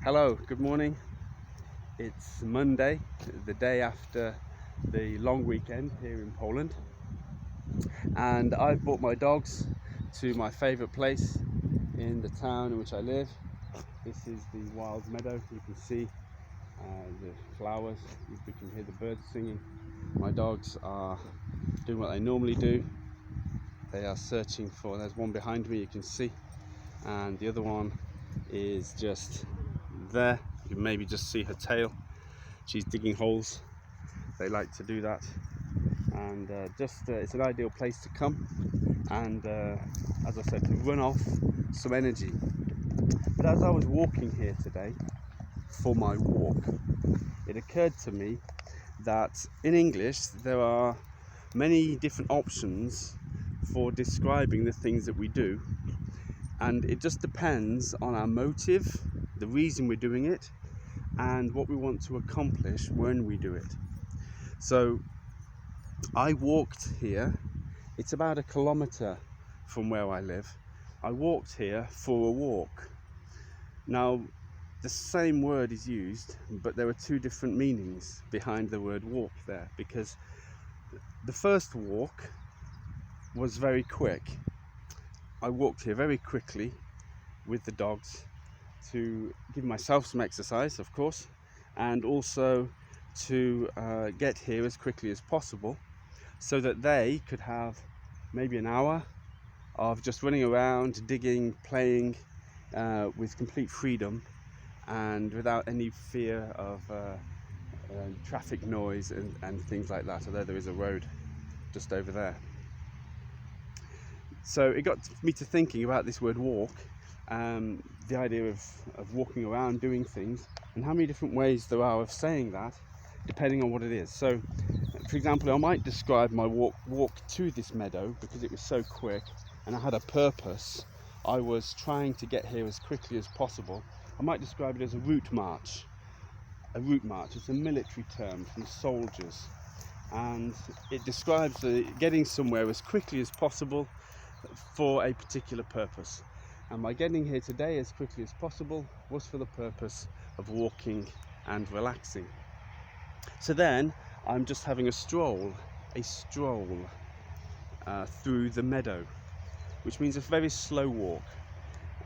Hello, good morning. It's Monday, the day after the long weekend here in Poland, and I've brought my dogs to my favourite place in the town in which I live. This is the wild meadow. You can see the flowers, we can hear the birds singing. My dogs are doing what they normally do. They are searching for, there's one behind me you can see, and the other one is just there. You can maybe just see her tail. She's digging holes. They like to do that, and it's an ideal place to come and as I said, to run off some energy. But as I was walking here today for my walk, it occurred to me that in English there are many different options for describing the things that we do, and it just depends on our motive, the reason we're doing it, and what we want to accomplish when we do it. So I walked here. It's about 1 kilometre from where I live. I walked here for a walk. Now, the same word is used, but there are two different meanings behind the word walk there, because the first walk was very quick. I walked here very quickly with the dogs to give myself some exercise, of course, and also to get here as quickly as possible so that they could have maybe an hour of just running around, digging, playing with complete freedom and without any fear of traffic noise and things like that, although there is a road just over there. So it got me to thinking about this word walk, the idea of walking around doing things, and how many different ways there are of saying that depending on what it is. So for example, I might describe my walk to this meadow because it was so quick and I had a purpose. I was trying to get here as quickly as possible. I might describe it as a route march. A route march, it's a military term from soldiers, and it describes getting somewhere as quickly as possible for a particular purpose. And my getting here today as quickly as possible was for the purpose of walking and relaxing. So then I'm just having a stroll through the meadow, which means a very slow walk.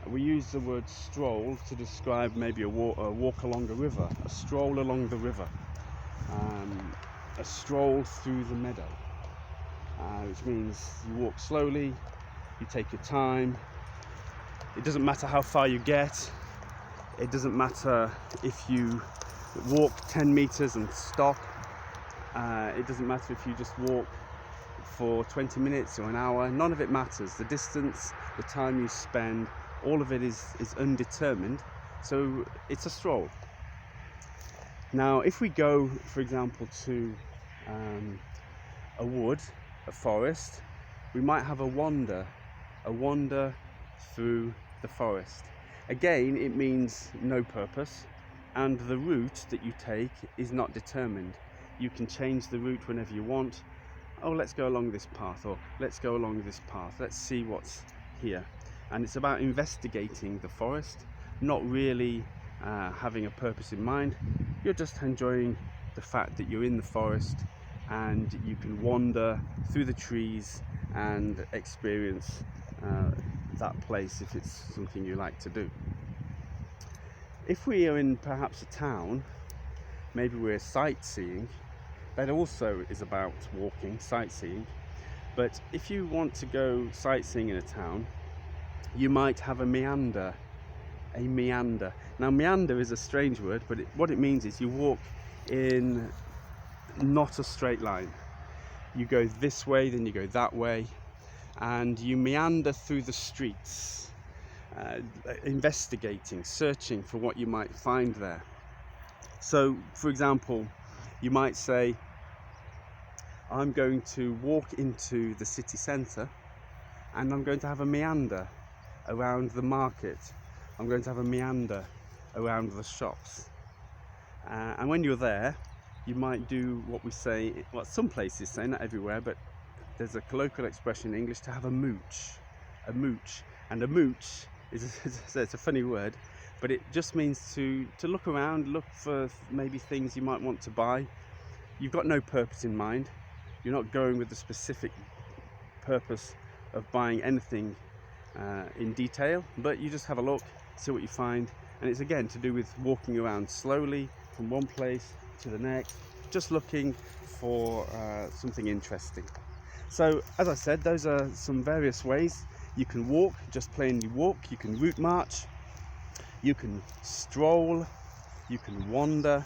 We use the word stroll to describe maybe a walk along a river, a stroll along the river, a stroll through the meadow, which means you walk slowly, you take your time. It doesn't matter how far you get. It doesn't matter if you walk 10 meters and stop. It doesn't matter if you just walk for 20 minutes or an hour. None of it matters. The distance, the time you spend, all of it is undetermined. So it's a stroll. Now, if we go, for example, to a wood, a forest, we might have a wander through the forest. Again, it means no purpose, and the route that you take is not determined. You can change the route whenever you want. Oh, let's go along this path, or let's go along this path. Let's see what's here. And it's about investigating the forest, not really having a purpose in mind. You're just enjoying the fact that you're in the forest and you can wander through the trees and experience that place if it's something you like to do. If we are in perhaps a town, maybe we're sightseeing, that also is about walking, sightseeing. But if you want to go sightseeing in a town, you might have a meander. Now, meander is a strange word, but what it means is you walk in not a straight line. You go this way, then you go that way, and you meander through the streets, investigating, searching for what you might find there. So, for example, you might say, I'm going to walk into the city centre and I'm going to have a meander around the market. I'm going to have a meander around the shops. And when you're there, you might do what we say, what some places say, not everywhere, but there's a colloquial expression in English, to have a mooch. And a mooch is it's a funny word. but it just means to look around, look for maybe things you might want to buy. You've got no purpose in mind. You're not going with the specific purpose of buying anything in detail, but you just have a look, see what you find, and it's again to do with walking around slowly from one place to the next, just looking for something interesting. So as I said, those are some various ways you can walk, just plainly walk. You can route march, you can stroll, you can wander,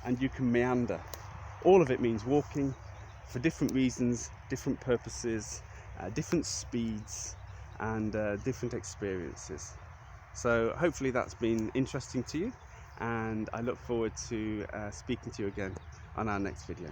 and you can meander. All of it means walking for different reasons, different purposes, different speeds, and different experiences. So hopefully that's been interesting to you, and I look forward to speaking to you again on our next video.